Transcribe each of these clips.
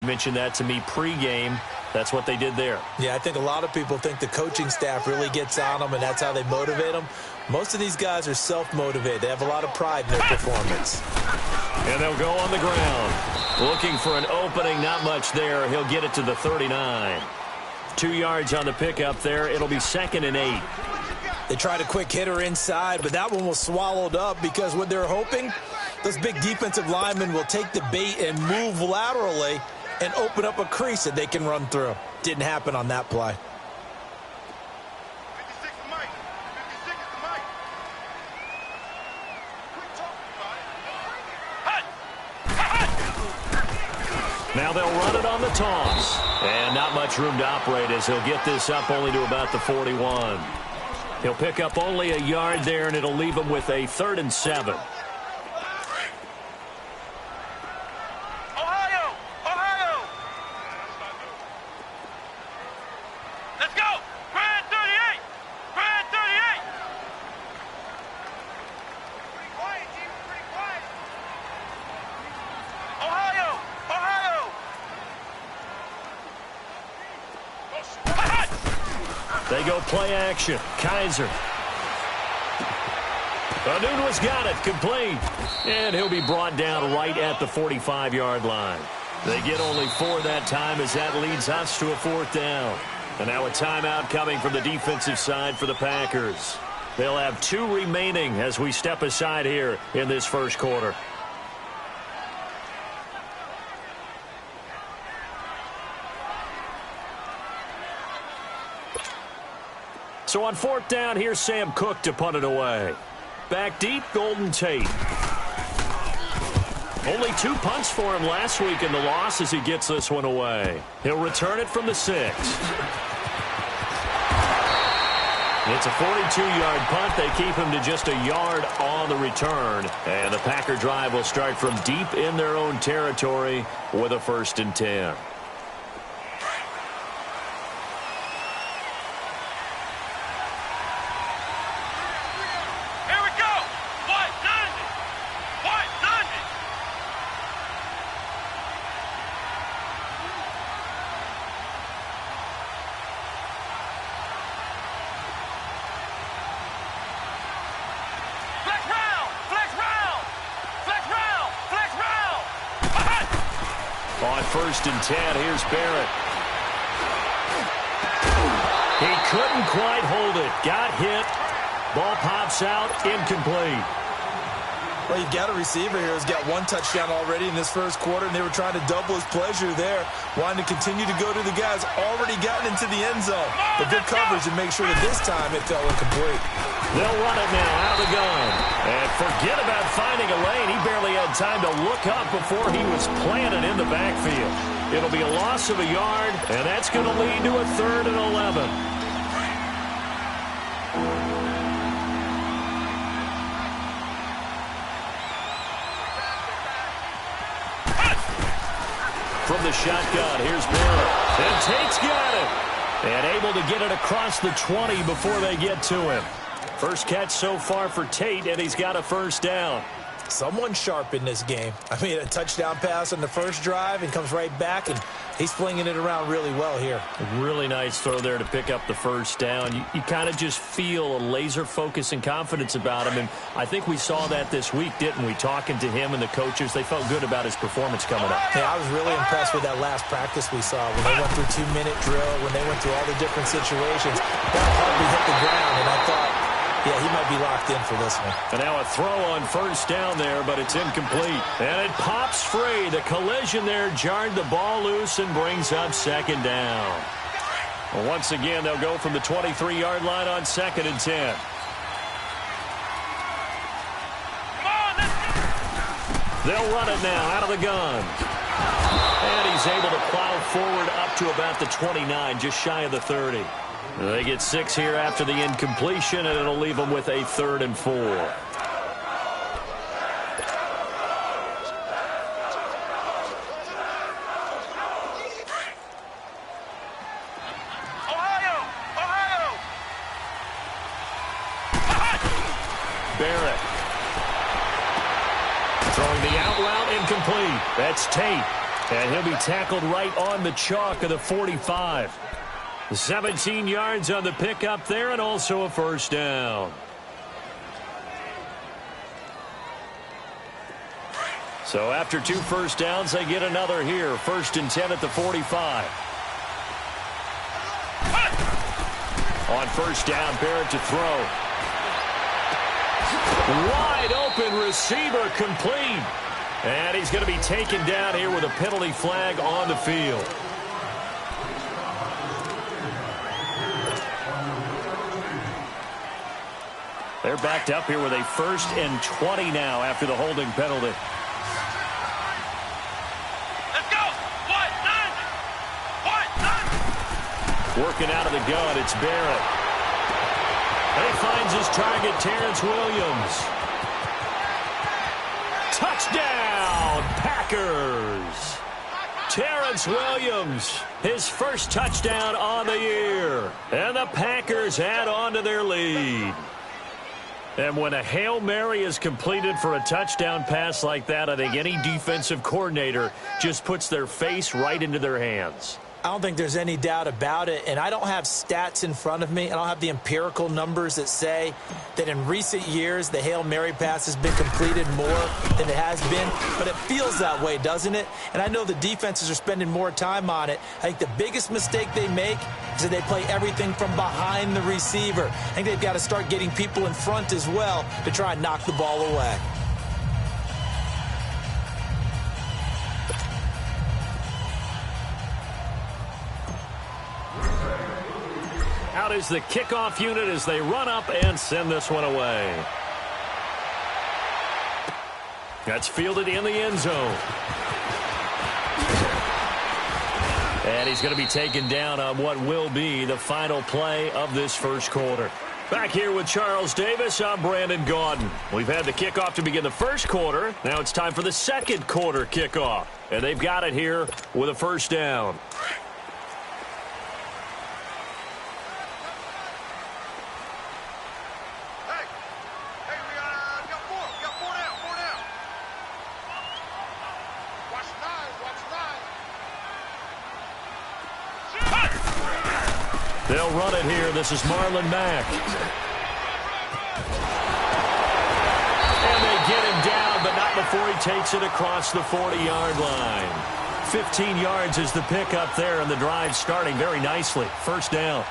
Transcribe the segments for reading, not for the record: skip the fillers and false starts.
mentioned that to me pregame. That's what they did there. Yeah, I think a lot of people think the coaching staff really gets on them, and that's how they motivate them. Most of these guys are self-motivated. They have a lot of pride in their performance. And they'll go on the ground. Looking for an opening, not much there. He'll get it to the 39. 2 yards on the pickup there. It'll be 2nd and 8. They tried a quick hitter inside, but that one was swallowed up because what they're hoping, those big defensive linemen will take the bait and move laterally and open up a crease that they can run through. Didn't happen on that play. Now they'll run it on the toss. And not much room to operate as he'll get this up only to about the 41. He'll pick up only a yard there, and it'll leave him with a 3rd and 7. They go play action. Kaiser. Anunwa's got it. Complete. And he'll be brought down right at the 45-yard line. They get only 4 that time as that leads us to a 4th down. And now a timeout coming from the defensive side for the Packers. They'll have 2 remaining as we step aside here in this first quarter. So on 4th down, here's Sam Cook to punt it away. Back deep, Golden Tate. Only 2 punts for him last week in the loss as he gets this one away. He'll return it from the 6. It's a 42-yard punt. They keep him to just a yard on the return. And the Packer drive will start from deep in their own territory with a 1st and 10. On 1st and 10, here's Barrett. He couldn't quite hold it. Got hit. Ball pops out. Incomplete. Well, you've got a receiver here who's got 1 touchdown already in this first quarter, and they were trying to double his pleasure there, wanting to continue to go to the guys already gotten into the end zone. But good coverage to make sure that this time it fell incomplete. They'll run it now out of the gun. And forget about finding a lane. He barely had time to look up before he was planted in the backfield. It'll be a loss of a yard, and that's going to lead to a 3rd and 11. From the shotgun, here's Barrett. And Tate's got it. And able to get it across the 20 before they get to him. First catch so far for Tate, and he's got a 1st down. Someone sharp in this game. I mean, a touchdown pass on the first drive and comes right back, and he's flinging it around really well here. A really nice throw there to pick up the 1st down. You kind of just feel a laser focus and confidence about him, and I think we saw that this week, didn't we? Talking to him and the coaches, they felt good about his performance coming up. Yeah, I was really impressed with that last practice we saw when they went through 2-minute drill, when they went through all the different situations. That hardly hit the ground, and I thought, yeah, he might be locked in for this one. And now a throw on 1st down there, but it's incomplete. And it pops free. The collision there jarred the ball loose and brings up 2nd down. Well, once again, they'll go from the 23-yard line on 2nd and 10. They'll run it now out of the gun. And he's able to plow forward up to about the 29, just shy of the 30. They get 6 here after the incompletion, and it'll leave them with a 3rd and 4. Barrett. Throwing the out route incomplete. That's Tate. And he'll be tackled right on the chalk of the 45. 17 yards on the pickup there, and also a first down. So after 2 first downs, they get another here. 1st and 10 at the 45. On first down, Barrett to throw. Wide open receiver, complete. And he's going to be taken down here with a penalty flag on the field. They're backed up here with a 1st and 20 now after the holding penalty. Working out of the gun, it's Barrett. And he finds his target, Terrence Williams. Touchdown, Packers! Terrence Williams, his first touchdown on the year. And the Packers add on to their lead. And when a Hail Mary is completed for a touchdown pass like that, I think any defensive coordinator just puts their face right into their hands. I don't think there's any doubt about it, and I don't have stats in front of me. I don't have the empirical numbers that say that in recent years the Hail Mary pass has been completed more than it has been, but it feels that way, doesn't it? And I know the defenses are spending more time on it. I think the biggest mistake they make is that they play everything from behind the receiver. I think they've got to start getting people in front as well to try and knock the ball away. Out is the kickoff unit as they run up and send this one away. That's fielded in the end zone. And he's going to be taken down on what will be the final play of this first quarter. Back here with Charles Davis, I'm Brandon Gaudin. We've had the kickoff to begin the first quarter. Now it's time for the second quarter kickoff. And they've got it here with a first down. They'll run it here. This is Marlon Mack. And they get him down, but not before he takes it across the 40-yard line. 15 yards is the pickup there, and the drive starting very nicely. First down.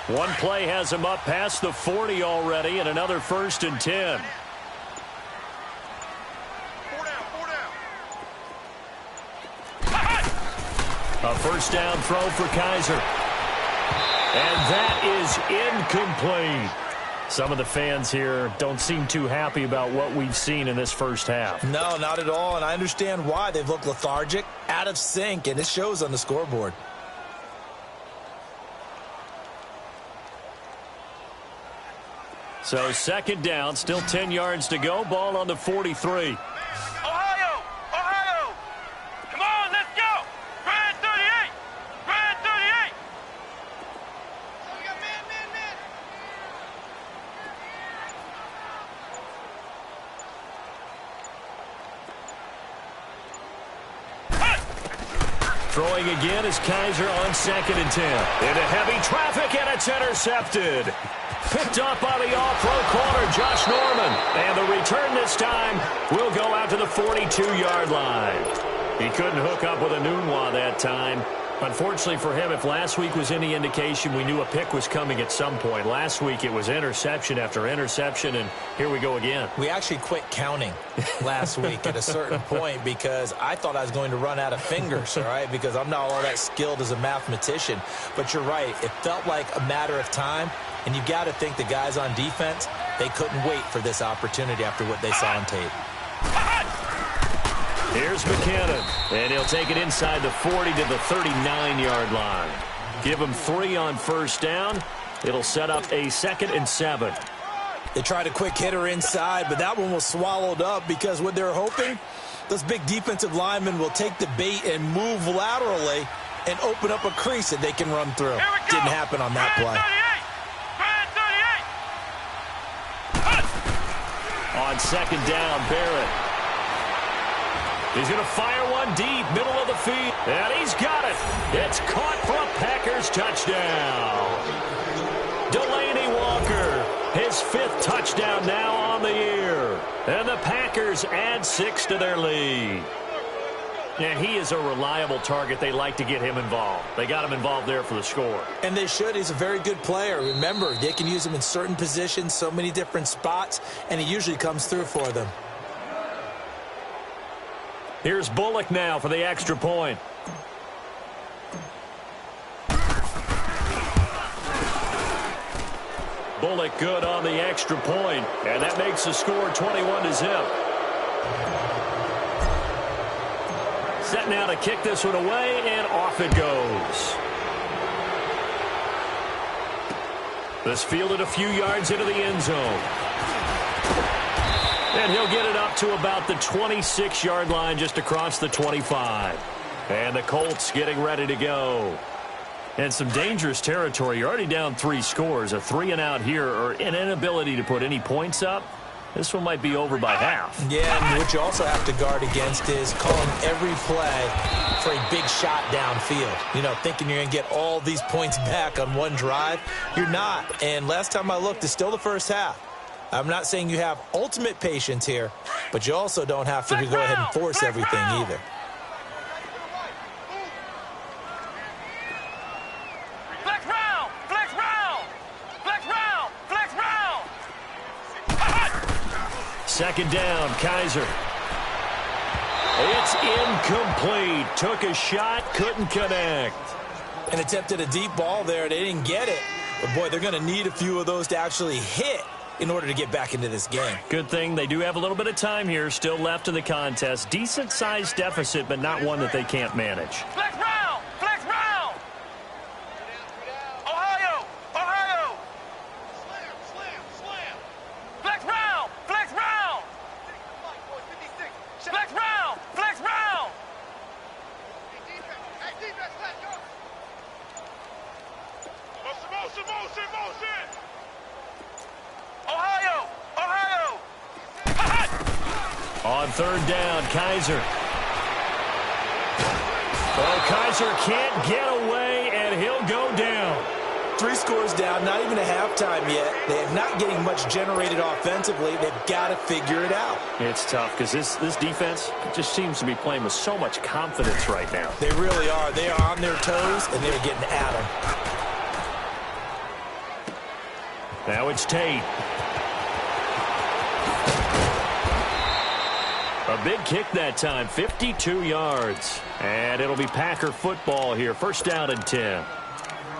One play has him up past the 40 already, and another 1st and 10. A first down throw for Kaiser. And that is incomplete. Some of the fans here don't seem too happy about what we've seen in this first half. No, not at all, and I understand why. They've looked lethargic, out of sync, and it shows on the scoreboard. So second down, still 10 yards to go. Ball on the 43. Ohio! Ohio! Come on, let's go! Brad 38! Brad 38! We got man. Throwing again is Kaiser on 2nd and 10. Into heavy traffic, and it's intercepted. Picked up by the off-road corner, Josh Norman. And the return this time will go out to the 42-yard line. He couldn't hook up with a Nunwa that time. Unfortunately for him, if last week was any indication, we knew a pick was coming at some point. Last week it was interception after interception, and here we go again. We actually quit counting last week at a certain point because I thought I was going to run out of fingers, all right, because I'm not all that skilled as a mathematician. But you're right. It felt like a matter of time, and you've got to think the guys on defense, they couldn't wait for this opportunity after what they saw on tape. Here's McKinnon, and he'll take it inside the 40 to the 39-yard line. Give him 3 on first down. It'll set up a 2nd and 7. They tried a quick hitter inside, but that one was swallowed up because what they're hoping, those big defensive linemen will take the bait and move laterally and open up a crease that they can run through. Didn't happen on that play. On second down, Barrett. He's going to fire one deep, middle of the field. And he's got it. It's caught for a Packers touchdown. Delaney Walker, his 5th touchdown now on the year. And the Packers add 6 to their lead. And he is a reliable target. They like to get him involved. They got him involved there for the score. And they should. He's a very good player. Remember, they can use him in certain positions, so many different spots, and he usually comes through for them. Here's Bullock now for the extra point. Bullock good on the extra point, and that makes the score 21-0. Set now to kick this one away, and off it goes. This fielded a few yards into the end zone. And he'll get it up to about the 26-yard line, just across the 25. And the Colts getting ready to go. And some dangerous territory. You're already down 3 scores. A 3-and-out here, or an inability to put any points up. This one might be over by half. Yeah, and what you also have to guard against is calling every play for a big shot downfield. You know, thinking you're going to get all these points back on one drive. You're not. And last time I looked, it's still the first half. I'm not saying you have ultimate patience here, but you also don't have to go ahead and force everything either. Flex round! Flex round! Flex round! Flex round! Second down, Kaiser. It's incomplete. Took a shot, couldn't connect. And attempted a deep ball there. They didn't get it. But, boy, they're going to need a few of those to actually hit in order to get back into this game. Good thing they do have a little bit of time here still left in the contest. Decent-sized deficit, but not one that they can't manage. Flex round! Flex round! Ohio! Ohio! Slam! Slam! Flex round! Flex round! Flex round! Flex round! Hey, defense, let's go! Motion! Ohio! Ohio! On third down, Kaiser. Oh, Kaiser can't get away, and he'll go down. 3 scores down, not even a halftime yet. They're not getting much generated offensively. They've got to figure it out. It's tough because this defense just seems to be playing with so much confidence right now. They really are. They are on their toes, and they're getting at them. Now it's Tate. A big kick that time, 52 yards. And it'll be Packer football here, first down and 10.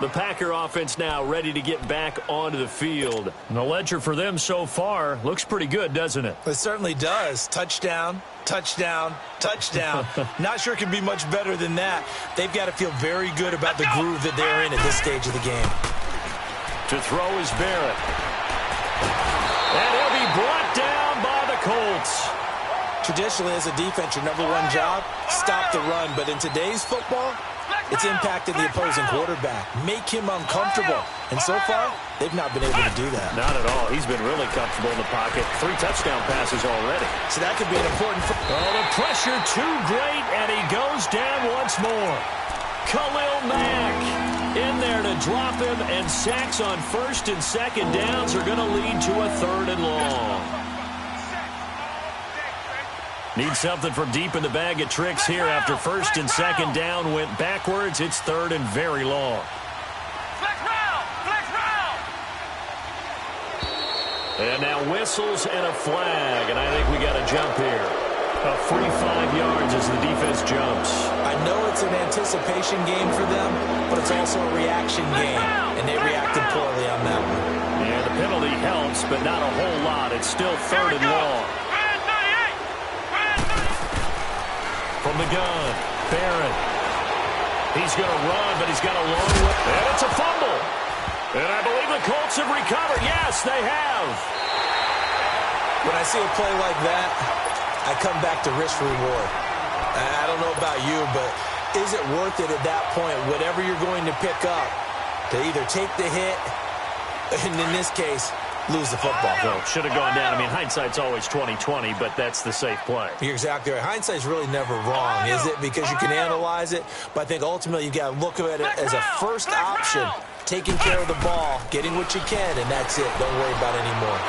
The Packer offense now ready to get back onto the field. And the ledger for them so far looks pretty good, doesn't it? It certainly does. Touchdown, touchdown, touchdown. Not sure it can be much better than that. They've got to feel very good about the groove that they're in at this stage of the game. To throw is Barrett. And he'll be brought down by the Colts. Traditionally, as a defense, your number one job, stop the run. But in today's football, it's impacting the opposing quarterback. Make him uncomfortable. And so far, they've not been able to do that. Not at all. He's been really comfortable in the pocket. 3 touchdown passes already. So that could be an important... Oh, the pressure too great, and he goes down once more. Khalil Mack in there to drop him, and sacks on first and second downs are going to lead to a 3rd and long. Need something from deep in the bag of tricks here after first and second down went backwards. It's 3rd and very long. Flex round! Flex round! And now whistles and a flag, and I think we got a jump here. A free 5 yards as the defense jumps. I know it's an anticipation game for them, but it's also a reaction game, and they reacted poorly on that one. Yeah, the penalty helps, but not a whole lot. It's still 3rd and long. From the gun, Barrett. He's going to run, but he's got a long way. And it's a fumble. And I believe the Colts have recovered. Yes, they have. When I see a play like that, I come back to risk reward. I don't know about you, but is it worth it at that point, whatever you're going to pick up, to either take the hit, and in this case, lose the football? Well, should have gone down. I mean, hindsight's always 20/20, but that's the safe play. You're exactly right. Hindsight's really never wrong, is it? Because you can analyze it, but I think ultimately you got to look at it as a first option, taking care of the ball, getting what you can, and that's it. Don't worry about it anymore.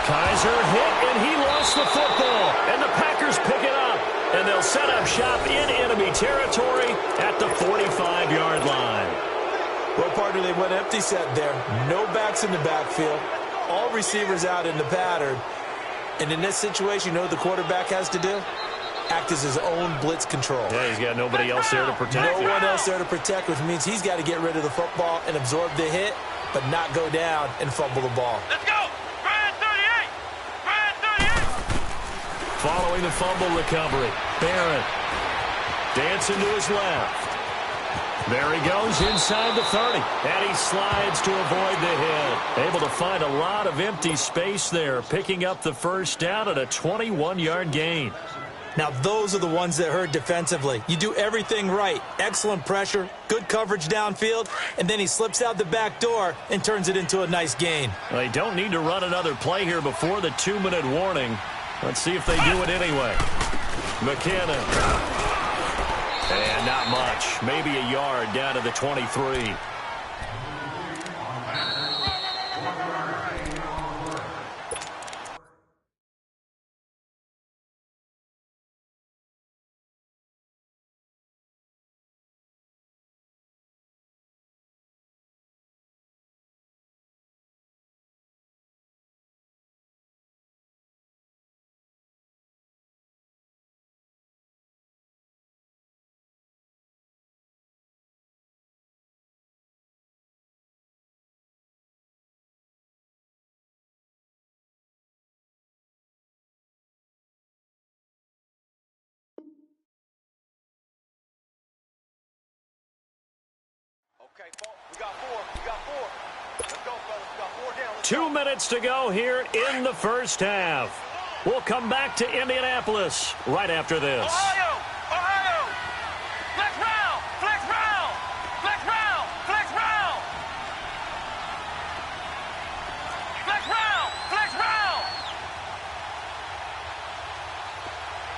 Kaiser hit, and he lost the football, and the Packers pick it up, and they'll set up shop in enemy territory at the 45-yard line. Well, partner, they went empty set there. No backs in the backfield. All receivers out in the pattern. And in this situation, you know what the quarterback has to do? Act as his own blitz control. Yeah, he's got nobody else there to protect. No one else there to protect, which means he's got to get rid of the football and absorb the hit, but not go down and fumble the ball. Let's go! Brand 38! Brand 38! Following the fumble recovery, Barrett dancing to his left. There he goes inside the 30, and he slides to avoid the hit. Able to find a lot of empty space there, picking up the first down at a 21-yard gain. Now, those are the ones that hurt defensively. You do everything right. Excellent pressure, good coverage downfield, and then he slips out the back door and turns it into a nice gain. They don't need to run another play here before the 2-minute warning. Let's see if they do it anyway. McKinnon. And not much. Maybe a yard down to the 23. Okay, we got four. We got four. Let's go, fellas. We got 4 down. 2 minutes to go here in the first half. We'll come back to Indianapolis right after this. Ohio! Ohio! Flex round! Flex round! Flex round! Flex round! Flex round! Flex round!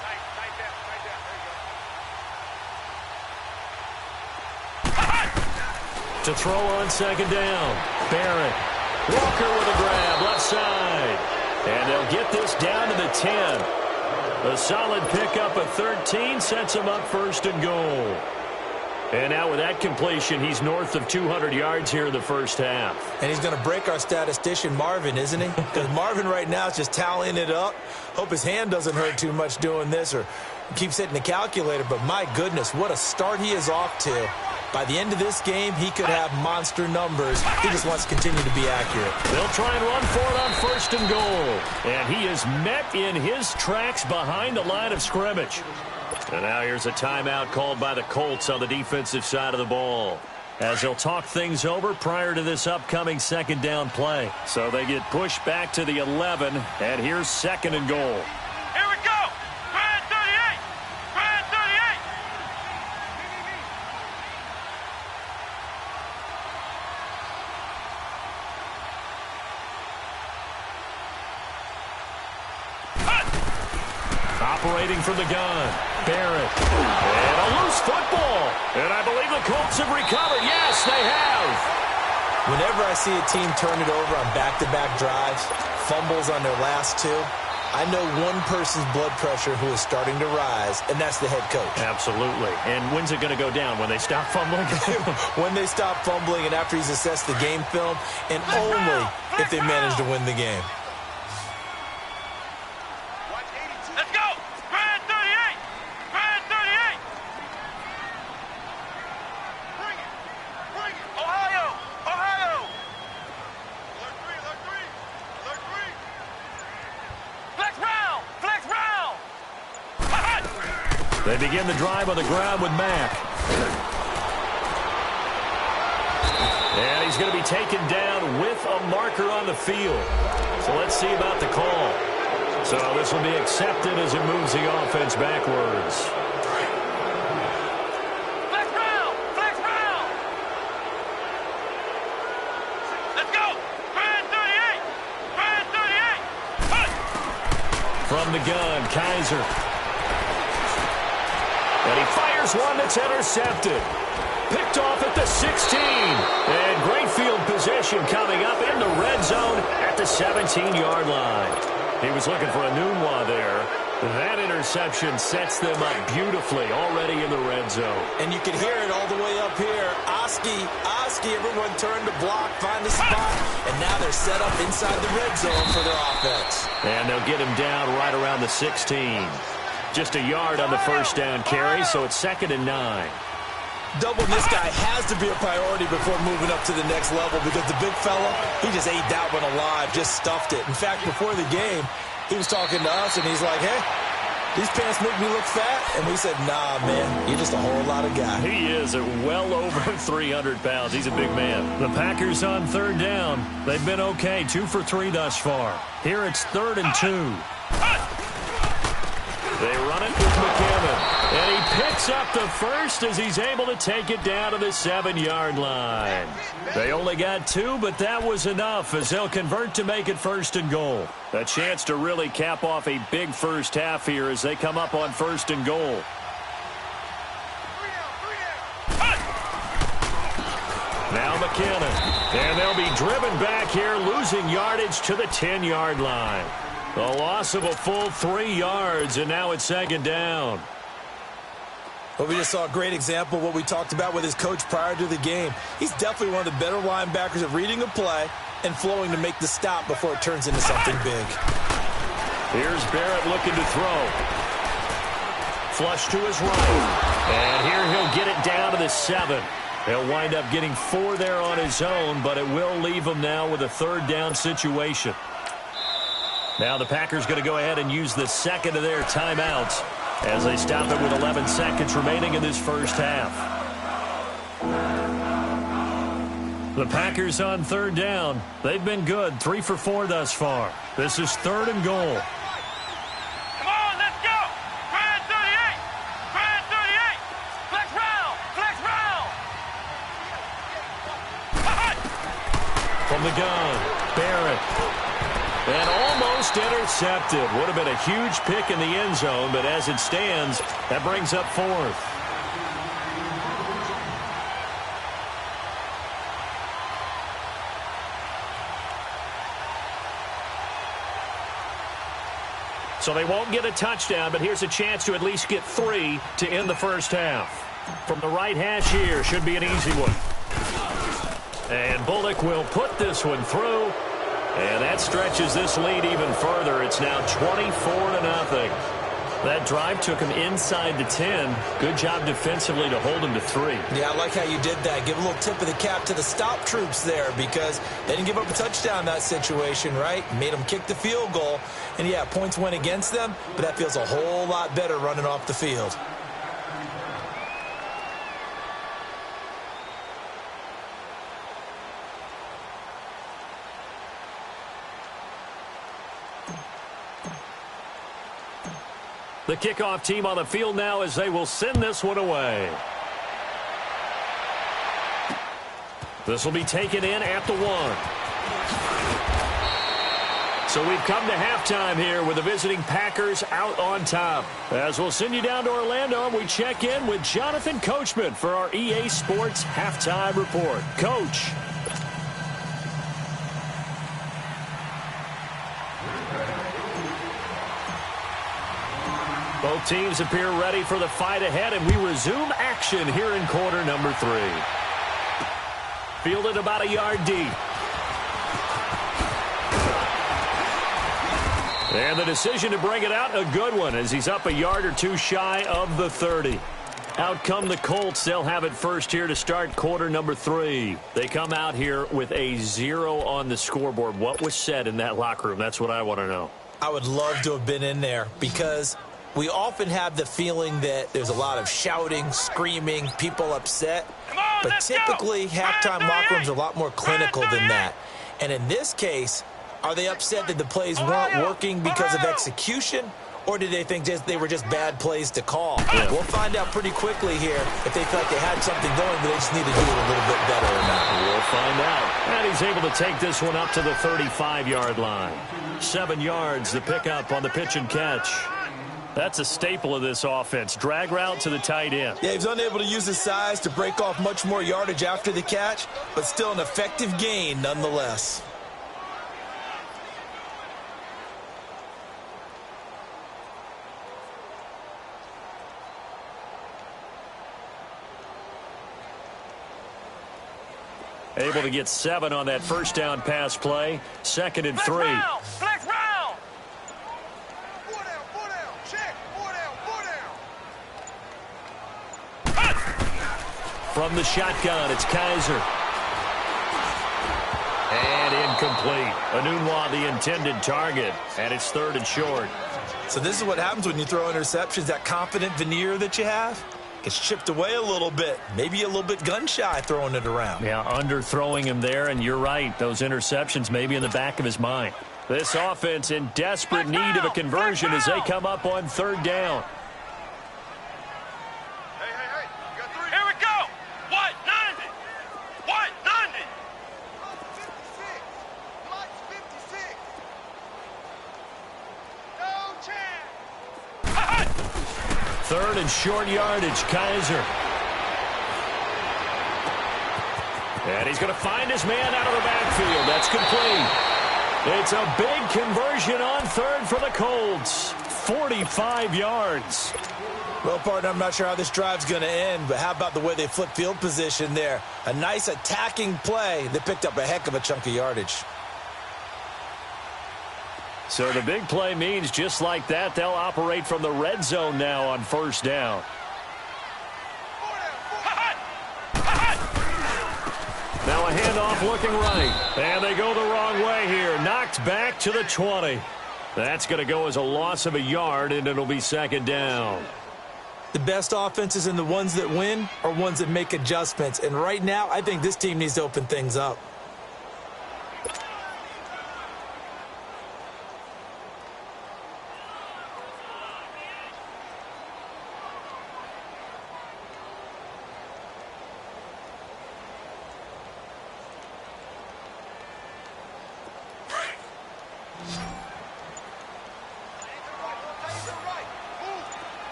Tight down. There you go. To throw on second down. Barrett. Walker with a grab left side. And they'll get this down to the 10. A solid pickup of 13 sets him up first and goal. And now with that completion, he's north of 200 yards here in the first half. And he's going to break our statistician, Marvin, isn't he? Because Marvin right now is just tallying it up. Hope his hand doesn't hurt too much doing this or keeps hitting the calculator. But my goodness, what a start he is off to. By the end of this game, he could have monster numbers. He just wants to continue to be accurate. They'll try and run for it on first and goal. And he is met in his tracks behind the line of scrimmage. And now here's a timeout called by the Colts on the defensive side of the ball, as they'll talk things over prior to this upcoming second down play. So they get pushed back to the 11, and here's second and goal. Here we go! Brand 38! Brand 38! Operating from the gun, Barrett. And a loose football. And I believe the Colts have recovered. Yes, they have. Whenever I see a team turn it over on back-to-back drives, fumbles on their last two, I know one person's blood pressure who is starting to rise, and that's the head coach. Absolutely. And when's it going to go down? When they stop fumbling? When they stop fumbling and after he's assessed the game film, and only if they manage to win the game. Let's go! Brand 38! Brand 38! Bring it! Bring it! Ohio! Ohio! Alert 3! Alert 3! Alert 3! Flex round! Flex round! They begin the drive on the ground with Mack. And he's going to be taken down with a marker on the field. So let's see about the call. So this will be accepted as it moves the offense backwards. Flex round! Flex round! Let's go! Grand 38! Grand 38! Push! From the gun, Kaiser. And he fires one that's intercepted. Picked off at the 16. And great field position coming up in the red zone at the 17-yard line. He was looking for a Nunwa there. That interception sets them up beautifully already in the red zone. And you can hear it all the way up here. Oski, everyone turned to block, find a spot, and now they're set up inside the red zone for their offense. And they'll get him down right around the 16. Just a yard on the first down carry, so it's 2nd and 9. Doubling this guy has to be a priority before moving up to the next level because the big fella, he just ate that one alive, just stuffed it. In fact, before the game, he was talking to us, and he's like, hey, these pants make me look fat. And we said, nah, man, you're just a whole lot of guy. He is at well over 300 pounds. He's a big man. The Packers on 3rd down. They've been okay, 2 for 3 thus far. Here it's 3rd and 2. They run it with McKinnon. And he picks up the first as he's able to take it down to the 7-yard line. They only got 2, but that was enough as they'll convert to make it 1st and goal. A chance to really cap off a big first half here as they come up on 1st and goal. Now McKinnon. And they'll be driven back here, losing yardage to the 10-yard line. A loss of a full 3 yards, and now it's 2nd down. Well, we just saw a great example of what we talked about with his coach prior to the game. He's definitely one of the better linebackers at reading a play and flowing to make the stop before it turns into something big. Here's Barrett looking to throw. Flush to his right. And here he'll get it down to the 7. He'll wind up getting 4 there on his own, but it will leave him now with a 3rd down situation. Now the Packers going to go ahead and use the 2nd of their timeouts as they stop it with 11 seconds remaining in this first half. The Packers on 3rd down. They've been good, 3 for 4 thus far. This is 3rd and goal. Come on, let's go! Grand 38! Grand 38! Flex round! Flex round! From the gun, Barrett. And almost intercepted. Would have been a huge pick in the end zone, but as it stands, that brings up 4th. So they won't get a touchdown, but here's a chance to at least get 3 to end the first half. From the right hash here, should be an easy one. And Bullock will put this one through. And that stretches this lead even further. It's now 24-0. That drive took him inside the 10. Good job defensively to hold him to 3. Yeah, I like how you did that. Give a little tip of the cap to the stop troops there because they didn't give up a touchdown in that situation, right? Made them kick the field goal. And, yeah, points went against them, but that feels a whole lot better running off the field. The kickoff team on the field now as they will send this one away. This will be taken in at the 1. So we've come to halftime here with the visiting Packers out on top. As we'll send you down to Orlando, we check in with Jonathan Coachman for our EA Sports Halftime Report. Coach. Both teams appear ready for the fight ahead, and we resume action here in quarter number 3. Fielded about a yard deep. And the decision to bring it out, a good one, as he's up a yard or 2 shy of the 30. Out come the Colts. They'll have it first here to start quarter number 3. They come out here with a 0 on the scoreboard. What was said in that locker room? That's what I want to know. I would love to have been in there because we often have the feeling that there's a lot of shouting, screaming, people upset. But typically, halftime locker rooms are a lot more clinical than that. And in this case, Are they upset that the plays weren't working because of execution? Or did they think they were just bad plays to call? Yeah. We'll find out pretty quickly here if they felt they had something going, but they just need to do it a little bit better or not. We'll find out. And he's able to take this one up to the 35-yard line. 7 yards, the pickup on the pitch and catch. That's a staple of this offense. Drag route to the tight end. Yeah, he's unable to use his size to break off much more yardage after the catch, but still an effective gain nonetheless. Able to get 7 on that first down pass play. 2nd and 3. Flex round. Check. From the shotgun, it's Kaiser. And incomplete. Anunwa, the intended target. And it's 3rd and short. So this is what happens when you throw interceptions. That confident veneer that you have gets chipped away a little bit. Maybe a little bit gun-shy throwing it around. Yeah, underthrowing him there, and you're right. Those interceptions may be in the back of his mind. This offense in desperate need of a conversion as they come up on 3rd down. Hey. You got 3. Here we go. What? 90. What? 90. 56. Lights 56. No chance. 3rd and short yardage, Kaiser. And he's going to find his man out of the backfield. That's complete. It's a big conversion on 3rd for the Colts. 45 yards. Well, partner, I'm not sure how this drive's going to end, but how about the way they flip field position there? A nice attacking play that picked up a heck of a chunk of yardage. So the big play means just like that, they'll operate from the red zone now on 1st down. Now a handoff looking right. And they go the wrong way here. Knocked back to the 20. That's going to go as a loss of a yard, and it'll be 2nd down. The best offenses and the ones that win are ones that make adjustments. And right now, I think this team needs to open things up.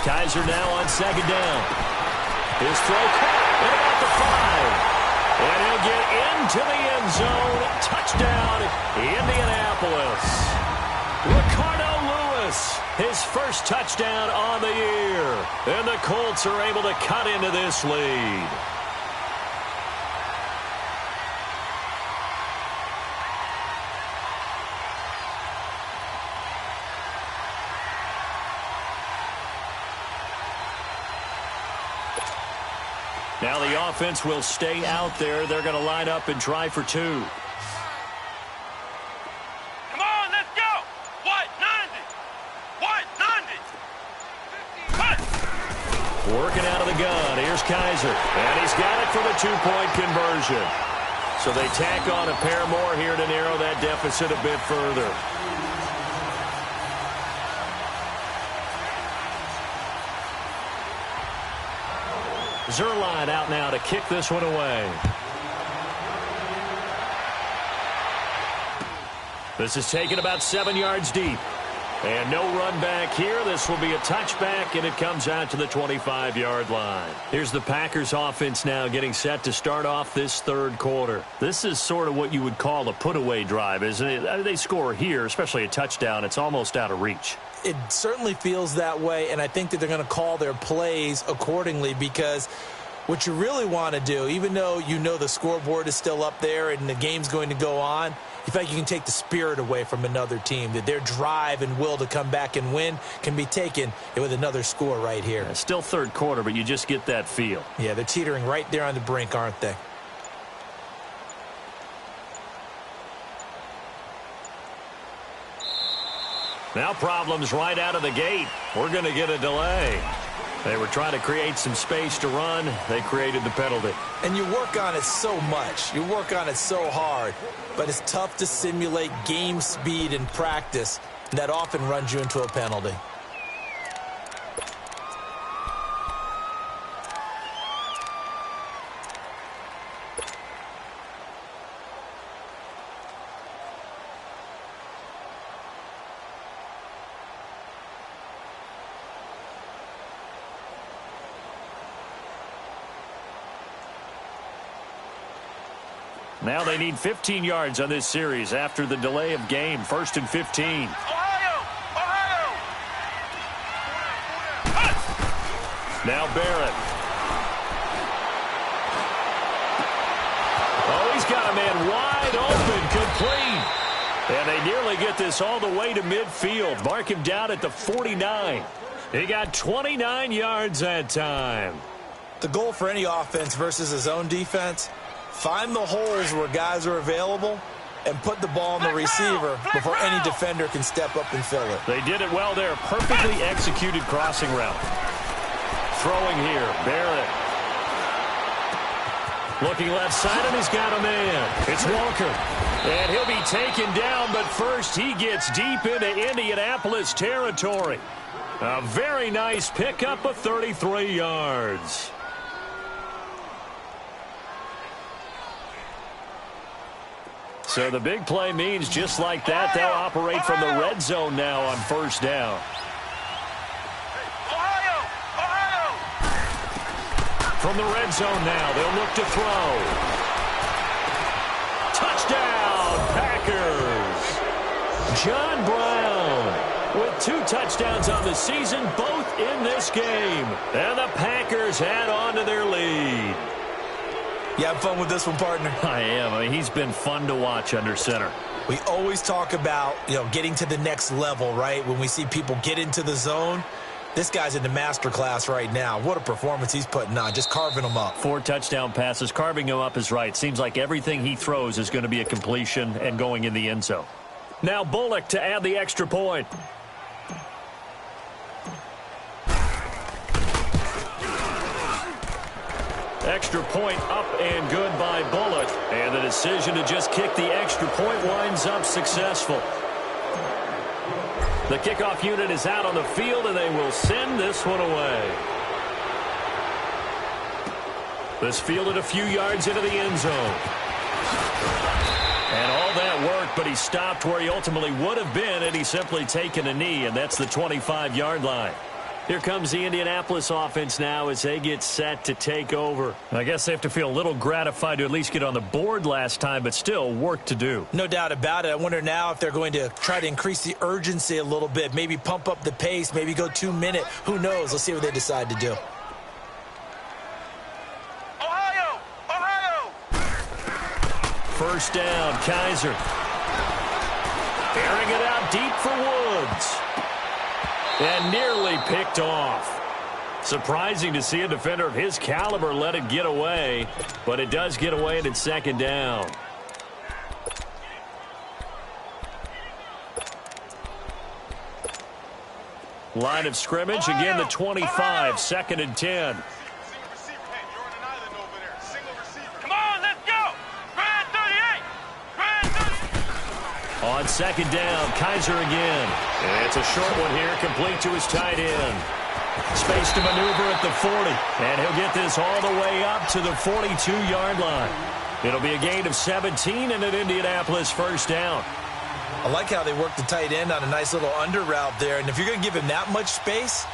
Kaiser now on 2nd down. His throw caught at about the 5. And he'll get into the end zone. Touchdown, Indianapolis. Ricardo Lewis, his first touchdown on the year. And the Colts are able to cut into this lead. Now the offense will stay out there. They're going to line up and try for 2. Come on, let's go. What? 90. What? 90. Working out of the gun. Here's Kaiser. And he's got it for the 2-point conversion. So they tack on a pair more here to narrow that deficit a bit further. Zerline out now to kick this one away. This is taken about 7 yards deep. And no run back here. This will be a touchback, and it comes out to the 25-yard line. Here's the Packers offense now getting set to start off this 3rd quarter. This is sort of what you would call a put-away drive, isn't it? They score here, especially a touchdown. It's almost out of reach. It certainly feels that way, and I think that they're going to call their plays accordingly, because what you really want to do, even though you know the scoreboard is still up there and the game's going to go on, you feel like you can take the spirit away from another team, that their drive and will to come back and win can be taken with another score right here. Yeah, still 3rd quarter, but you just get that feel. Yeah, they're teetering right there on the brink, aren't they? Now problems right out of the gate. We're going to get a delay. They were trying to create some space to run. They created the penalty. And you work on it so much. You work on it so hard. But it's tough to simulate game speed in practice. And that often runs you into a penalty. Now they need 15 yards on this series after the delay of game. 1st and 15. Ohio! Now Barrett. Oh, he's got a man wide open, complete. And they nearly get this all the way to midfield. Mark him down at the 49. He got 29 yards that time. The goal for any offense versus a zone defense, find the holes where guys are available and put the ball on the receiver before any defender can step up and fill it. They did it well there. Perfectly executed crossing route. Throwing here, Barrett. Looking left side, and he's got a man. It's Walker. And he'll be taken down, but first he gets deep into Indianapolis territory. A very nice pickup of 33 yards. So the big play means just like that, they'll operate from the red zone now on 1st down. Ohio! From the red zone now, they'll look to throw. Touchdown, Packers! John Brown with 2 touchdowns on the season, both in this game. And the Packers add on to their lead. You have fun with this one, partner? I am. I mean, he's been fun to watch under center. We always talk about, getting to the next level, right? When we see people get into the zone, this guy's in the master class right now. What a performance he's putting on, just carving them up. 4 touchdown passes. Carving him up is right. Seems like everything he throws is going to be a completion and going in the end zone. Now Bullock to add the extra point. Extra point up and good by Bullock. And the decision to just kick the extra point winds up successful. The kickoff unit is out on the field, and they will send this one away. This fielded a few yards into the end zone. And all that worked, but he stopped where he ultimately would have been had he simply taken a knee, and that's the 25-yard line. Here comes the Indianapolis offense now as they get set to take over. I guess they have to feel a little gratified to at least get on the board last time, but still work to do. No doubt about it. I wonder now if they're going to try to increase the urgency a little bit, maybe pump up the pace, maybe go 2-minute. Who knows? Let's see what they decide to do. Ohio! 1st down, Kaiser. Airing it out deep for Woods. And nearly picked off. Surprising to see a defender of his caliber let it get away, but it does get away and it's 2nd down. Line of scrimmage, again the 25, 2nd and 10. Come on, let's go! Grand 38! Grand 38! On 2nd down, Kaiser again. And it's a short one here, complete to his tight end. Space to maneuver at the 40. And he'll get this all the way up to the 42-yard line. It'll be a gain of 17 and an Indianapolis 1st down. I like how they work the tight end on a nice little under route there. And if you're going to give him that much space,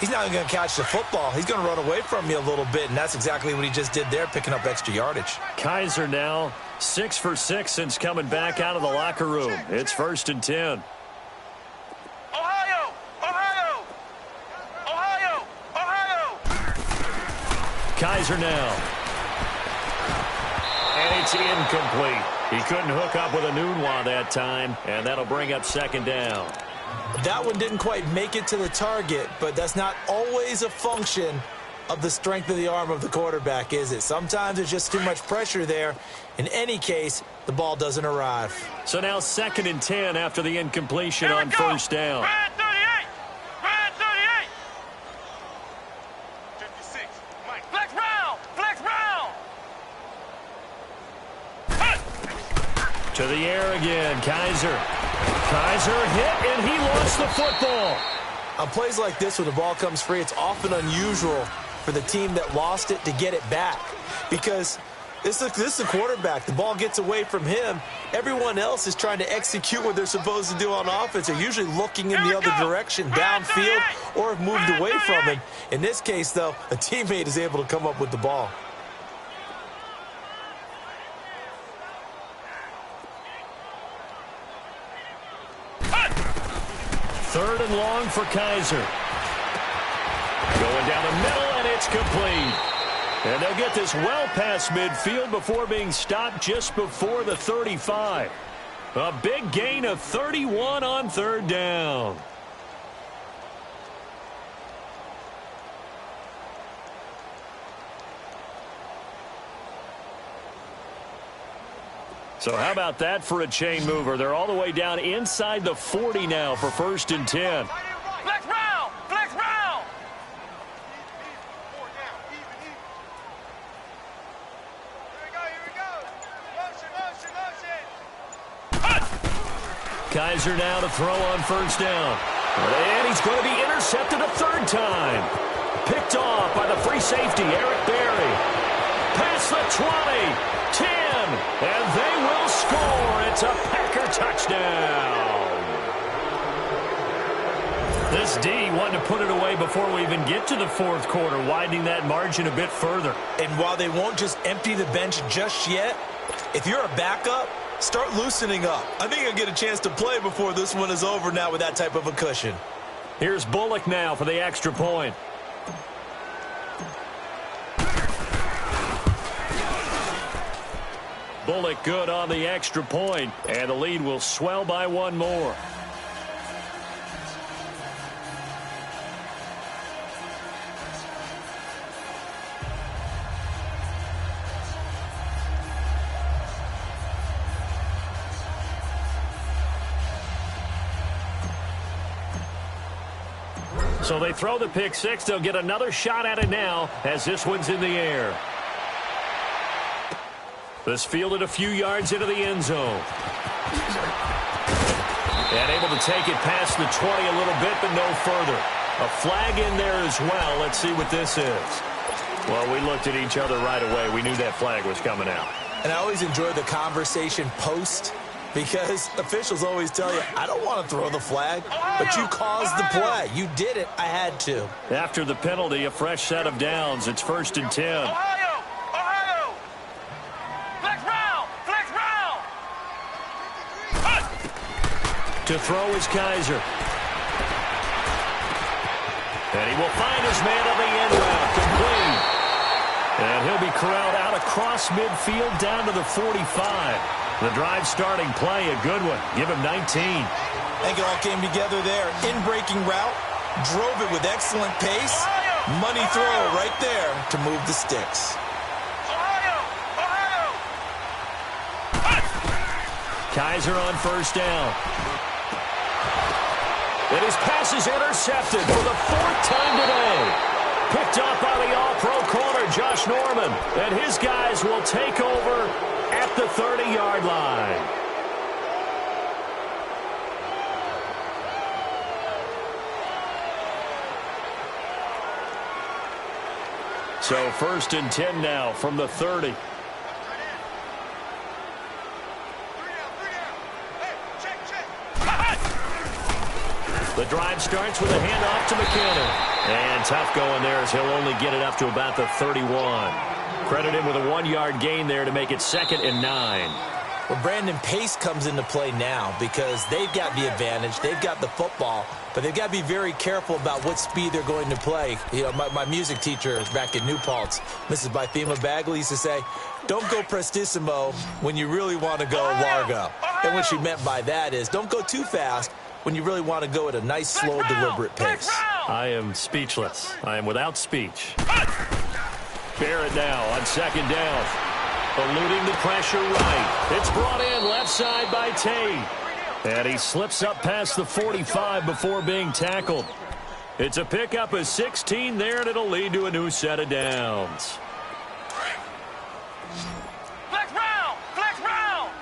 he's not going to catch the football. He's going to run away from you a little bit, and that's exactly what he just did there, picking up extra yardage. Kaiser now 6 for 6 since coming back out of the locker room. It's 1st and 10. Ohio! Kaiser now. And it's incomplete. He couldn't hook up with a Nunwa that time, and that'll bring up 2nd down. That one didn't quite make it to the target, but that's not always a function of the strength of the arm of the quarterback, is it? Sometimes there's just too much pressure there. In any case, the ball doesn't arrive. So now 2nd and 10 after the incompletion on 1st down. Grand 38! Grand 38! To the air again, Kaiser. Kaiser hit, and he lost the football. On plays like this, when the ball comes free, it's often unusual for the team that lost it to get it back. Because this is the quarterback. The ball gets away from him. Everyone else is trying to execute what they're supposed to do on offense. They're usually looking in the other direction, downfield, or have moved away from him. In this case, though, a teammate is able to come up with the ball. Third and long for Kaiser. Going down the middle, and it's complete. And they'll get this well past midfield before being stopped just before the 35. A big gain of 31 on third down. So how about that for a chain mover? They're all the way down inside the 40 now for 1st and 10. Flex round! Flex round! Here we go! Motion! Kaiser now to throw on 1st down. And he's going to be intercepted a 3rd time. Picked off by the free safety, Eric Berry. Past the 20. 10, and they will score. It's a Packer touchdown. This D wanted to put it away before we even get to the 4th quarter, widening that margin a bit further. And while they won't just empty the bench just yet, if you're a backup, start loosening up. I think you'll get a chance to play before this one is over now with that type of a cushion. Here's Bullock now for the extra point. Bullock good on the extra point, and the lead will swell by 1 more. So they throw the pick six. They'll get another shot at it now as this one's in the air. This fielded a few yards into the end zone. And able to take it past the 20 a little bit, but no further. A flag in there as well. Let's see what this is. Well, we looked at each other right away. We knew that flag was coming out. And I always enjoy the conversation post, because officials always tell you, I don't want to throw the flag, but you caused the play. You did it. I had to. After the penalty, a fresh set of downs. It's 1st and 10. Ohio! Ohio! Flex round! Flex round! To throw is Kaiser. And he will find his man on the end route. Complete. And he'll be corralled out across midfield down to the 45. The drive starting play, a good one. Give him 19. I think it all came together there. In-breaking route, drove it with excellent pace. Money throw right there to move the sticks. Ohio! Ohio! Kaiser on 1st down. And his pass is intercepted for the 4th time today. Picked up by the all-pro corner, Josh Norman. And his guys will take over at the 30-yard line. So 1st and 10 now from the 30. The drive starts with a handoff to McKinnon. And tough going there as he'll only get it up to about the 31. Credit him with a 1-yard gain there to make it 2nd and 9. Well, Brandon, pace comes into play now because they've got the advantage. They've got the football, but they've got to be very careful about what speed they're going to play. You know, my music teacher back in New Paltz, Mrs. Bythema Bagley, used to say, don't go prestissimo when you really want to go largo. And what she meant by that is don't go too fast when you really want to go at a nice, slow, deliberate pace. I am speechless. I am without speech. Barrett now on 2nd down. Eluding the pressure right. It's brought in left side by Tate. And he slips up past the 45 before being tackled. It's a pickup of 16 there, and it'll lead to a new set of downs. Flex round! Flex round!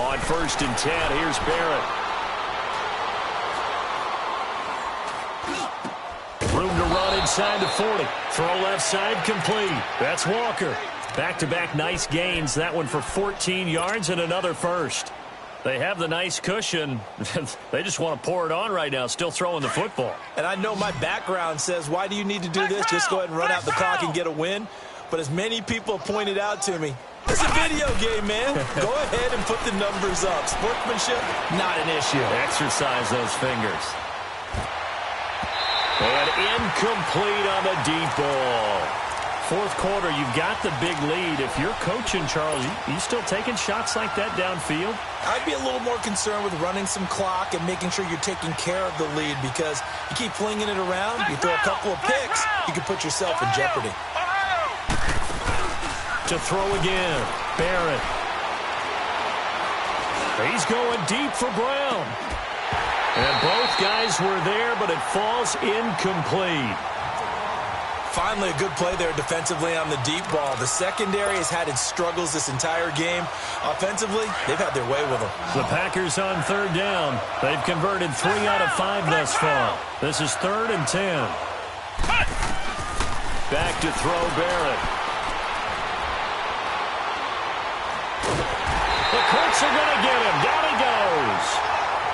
On 1st and 10, here's Barrett. Room to run inside the 40. Throw left side complete. That's Walker. Back-to-back nice gains. That one for 14 yards and another first. They have the nice cushion. They just want to pour it on right now, still throwing the football. And I know my background says, why do you need to do this? Just go ahead and run out the clock and get a win. But as many people have pointed out to me, it's a video game, man. Go ahead and put the numbers up. Sportsmanship, not an issue. Exercise those fingers. And incomplete on the deep ball. Fourth quarter, you've got the big lead. If you're coaching, Charles, you still taking shots like that downfield? I'd be a little more concerned with running some clock and making sure you're taking care of the lead, because you keep flinging it around, you throw a couple of picks, you can put yourself in jeopardy. To throw again, Barrett. He's going deep for Brown. And both guys were there, but it falls incomplete. Finally, a good play there defensively on the deep ball. The secondary has had its struggles this entire game. Offensively, they've had their way with them. The Packers on 3rd down. They've converted 3 out of 5 thus far. This is 3rd and 10. Back to throw Barrett. The Colts are going to get him. Down he goes.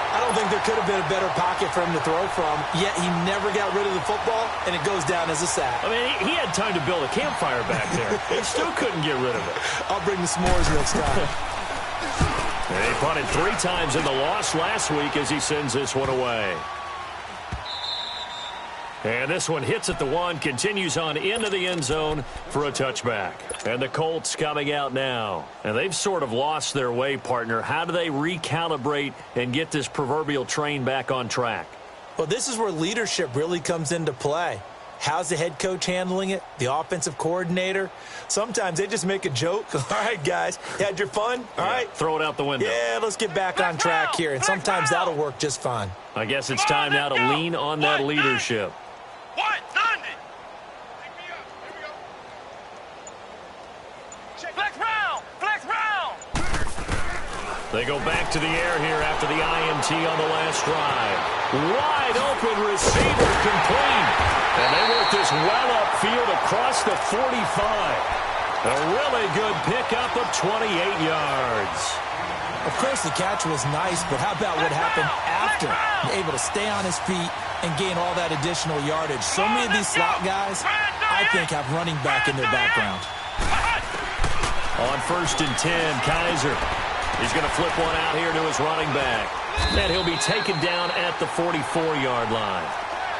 I don't think there could have been a better pocket for him to throw from, yet he never got rid of the football, and it goes down as a sack. I mean, he had time to build a campfire back there. He still couldn't get rid of it. I'll bring the s'mores next time. He punted 3 times in the loss last week as he sends this one away. And this one hits at the 1, continues on into the end zone for a touchback. And the Colts coming out now. And they've sort of lost their way, partner. How do they recalibrate and get this proverbial train back on track? Well, this is where leadership really comes into play. How's the head coach handling it? The offensive coordinator? Sometimes they just make a joke. All right, guys, you had your fun? All right. Throw it out the window. Yeah, let's get back on track here. And sometimes that'll work just fine. I guess it's time now to lean on that leadership. They go back to the air here after the INT on the last drive. Wide open receiver complete. And they work this well upfield across the 45. A really good pickup of 28 yards. Of course, the catch was nice, but how about what happened after? Able to stay on his feet and gain all that additional yardage. So many of these slot guys, I think, have running back in their background. On 1st and 10, Kaiser. He's going to flip one out here to his running back. And he'll be taken down at the 44-yard line.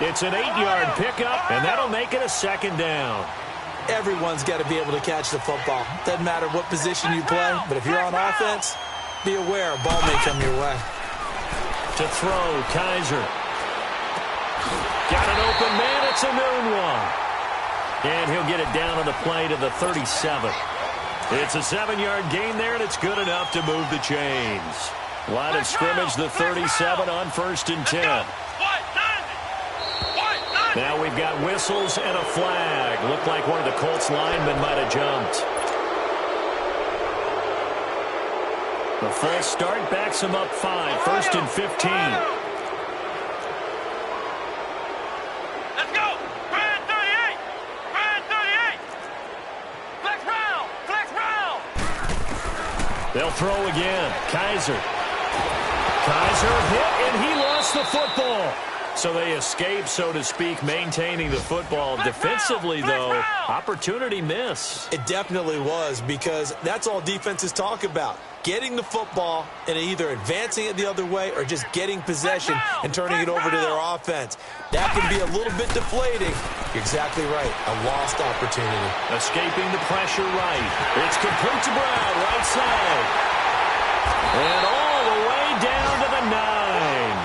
It's an 8-yard pickup, and that'll make it a 2nd down. Everyone's got to be able to catch the football. Doesn't matter what position you play, but if you're on offense, be aware a ball may come your way. To throw, Kaiser. Got an open man. It's a noon one. And he'll get it down on the play to the 37. It's a 7-yard gain there, and it's good enough to move the chains. Line of scrimmage, the 37 on 1st and 10. Now we've got whistles and a flag. Looked like one of the Colts linemen might have jumped. The false start backs him up 5. 1st and 15. They'll throw again. Kaiser. Kaiser hit, and he lost the football. So they escape, so to speak, maintaining the football. Defensively, though, opportunity miss. It definitely was, because that's all defenses talk about. Getting the football and either advancing it the other way or just getting possession and turning it over to their offense. That can be a little bit deflating. You're exactly right. A lost opportunity. Escaping the pressure right. It's complete to Brown, right side. And all the way down to the 9.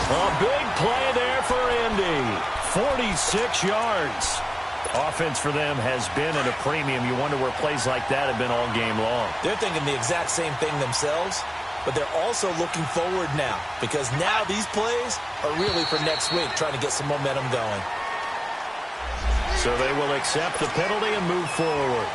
A big play there for Indy. 46 yards. Offense for them has been at a premium. You wonder where plays like that have been all game long. They're thinking the exact same thing themselves, but they're also looking forward now, because now these plays are really for next week, trying to get some momentum going. So they will accept the penalty and move forward.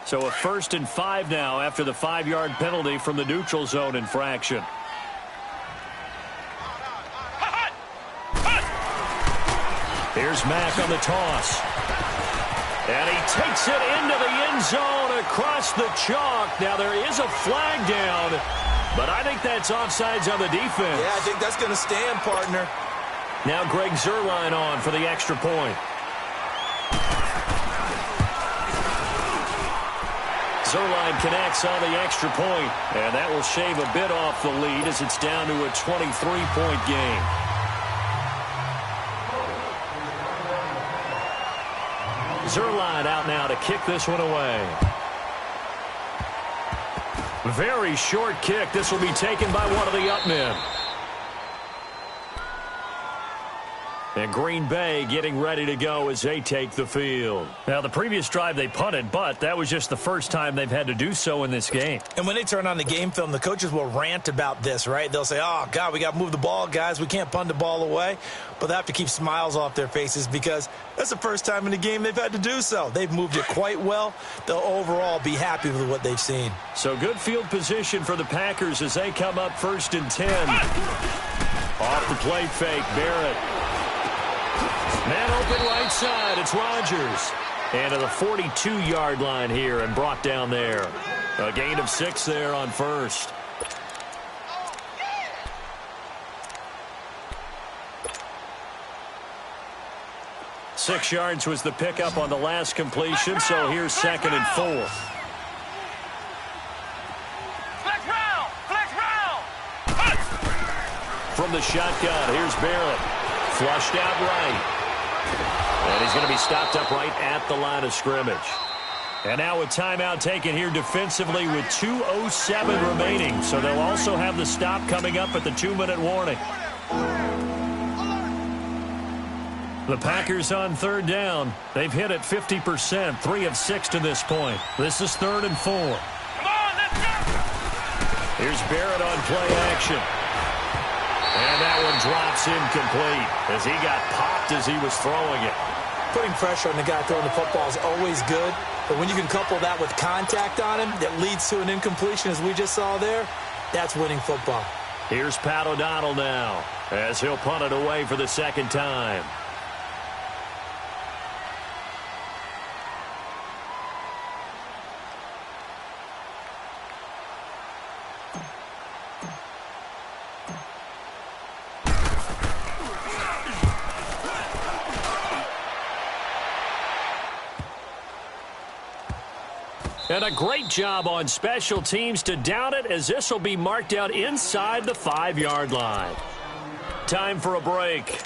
So a 1st and 5 now after the 5-yard penalty from the neutral zone infraction. Here's Mack on the toss. And he takes it into the end zone across the chalk. Now there is a flag down, but I think that's offsides on the defense. Yeah, I think that's going to stand, partner. Now Greg Zuerlein on for the extra point. Zuerlein connects on the extra point, and that will shave a bit off the lead as it's down to a 23-point game. Zuerlein out now to kick this one away. Very short kick. This will be taken by one of the up men. And Green Bay getting ready to go as they take the field. Now, the previous drive they punted, but that was just the first time they've had to do so in this game. And when they turn on the game film, the coaches will rant about this, right? They'll say, oh, God, we got to move the ball, guys. We can't punt the ball away. But they have to keep smiles off their faces because that's the first time in the game they've had to do so. They've moved it quite well. They'll overall be happy with what they've seen. So good field position for the Packers as they come up 1st and 10. Off the play fake, Barrett. Man open right side, it's Rodgers. And to the 42-yard line here and brought down there. A gain of 6 there on 1st. Six yards was the pickup on the last completion, so here's 2nd and 4. Flex round! Flex round! From the shotgun, here's Barrett. Flushed out right. And he's going to be stopped up right at the line of scrimmage. And now a timeout taken here defensively with 2:07 remaining. So they'll also have the stop coming up at the 2-minute warning. The Packers on 3rd down. They've hit it 50%, 3 of 6 to this point. This is 3rd and 4. Come on, let's go! Here's Barrett on play action. And that one drops incomplete as he got popped as he was throwing it. Putting pressure on the guy throwing the football is always good, but when you can couple that with contact on him that leads to an incompletion, as we just saw there, that's winning football. Here's Pat O'Donnell now as he'll punt it away for the 2nd time. And a great job on special teams to down it as this will be marked out inside the 5-yard line. Time for a break.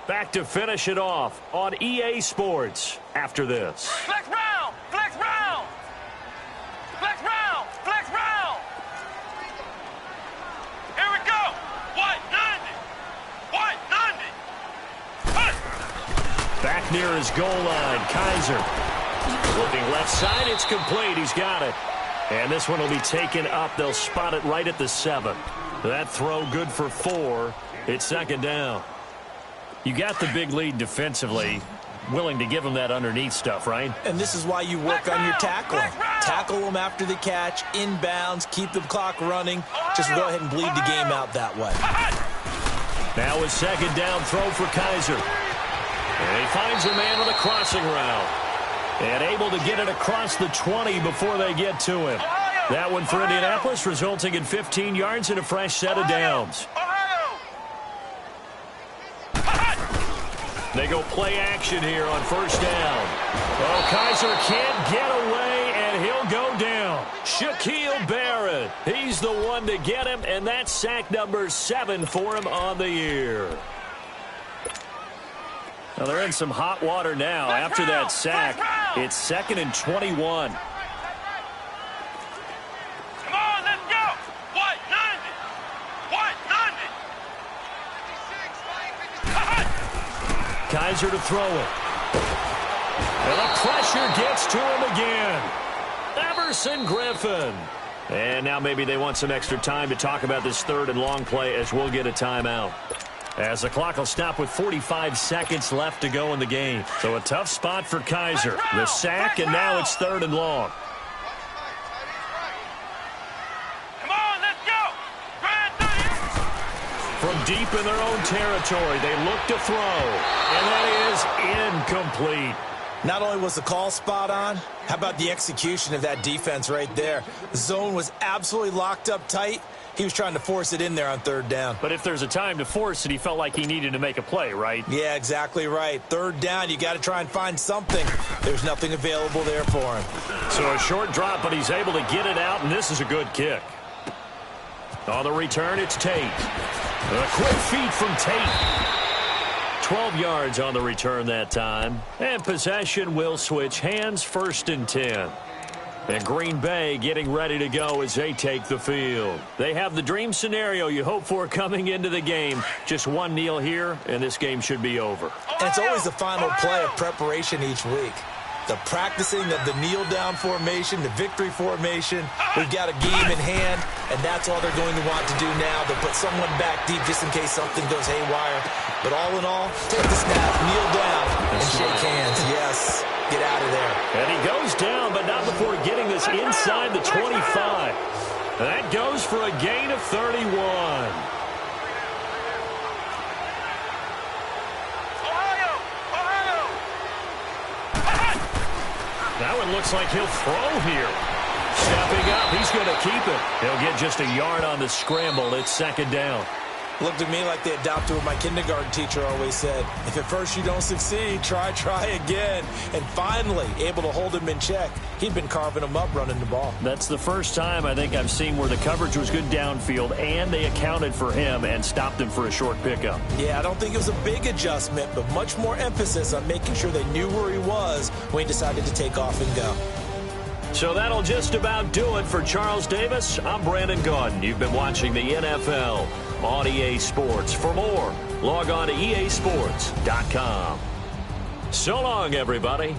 Back to finish it off on EA Sports after this. Flex round! Flex round! Flex round! Flex round! Here we go! White 90! White 90! Back near his goal line, Kaiser. Looking left side, it's complete. He's got it. And this one will be taken up. They'll spot it right at the 7. That throw good for 4. It's 2nd down. You got the big lead defensively. Willing to give them that underneath stuff, right? And this is why you work on your tackling. Tackle them after the catch, inbounds, keep the clock running. Just go ahead and bleed the game out that way. Now a 2nd down throw for Kaiser. And he finds a man with a crossing route. And able to get it across the 20 before they get to him. That one for Indianapolis, resulting in 15 yards and a fresh set of downs. They go play action here on 1st down. Oh, Kaiser can't get away, and he'll go down. Shaquille Barrett, he's the one to get him, and that's sack number 7 for him on the year. Now they're in some hot water now after that sack. It's 2nd and 21. Come on, let's go! White 90! White 90! Kaiser to throw it. And the pressure gets to him again. Everson Griffin. And now maybe they want some extra time to talk about this 3rd and long play as we'll get a timeout. As the clock will stop with 45 seconds left to go in the game. So a tough spot for Kaiser. The sack, and now it's 3rd and long. deep in their own territory. They look to throw, and that is incomplete. Not only was the call spot on, how about the execution of that defense right there? The zone was absolutely locked up tight. He was trying to force it in there on third down. But if there's a time to force it, he felt like he needed to make a play, right? Yeah, exactly right. Third down, you got to try and find something. There's nothing available there for him. So a short drop, but he's able to get it out, and this is a good kick. On the return, it's Tate. A quick feed from Tate. 12 yards on the return that time. And possession will switch hands, 1st and 10. And Green Bay getting ready to go as they take the field. They have the dream scenario you hope for coming into the game. Just one kneel here, and this game should be over. And it's always the final play of preparation each week. The practicing of the kneel-down formation, the victory formation. We've got a game in hand, and that's all they're going to want to do now. They'll put someone back deep just in case something goes haywire. But all in all, take the snap, kneel down, and shake hands. Yes, get out of there. And he goes down, but not before getting this inside the 25. That goes for a gain of 31. That one looks like he'll throw here. Stepping up, he's going to keep it. He'll get just a yard on the scramble. It's 2nd down. Looked to me like they adopted what my kindergarten teacher always said. If at first you don't succeed, try again. And finally, able to hold him in check. He'd been carving him up running the ball. That's the first time I think I've seen where the coverage was good downfield and they accounted for him and stopped him for a short pickup. Yeah, I don't think it was a big adjustment, but much more emphasis on making sure they knew where he was when he decided to take off and go. So that'll just about do it for Charles Davis. I'm Brandon Gaudin. You've been watching the NFL on EA Sports. For more, log on to easports.com. So long, everybody.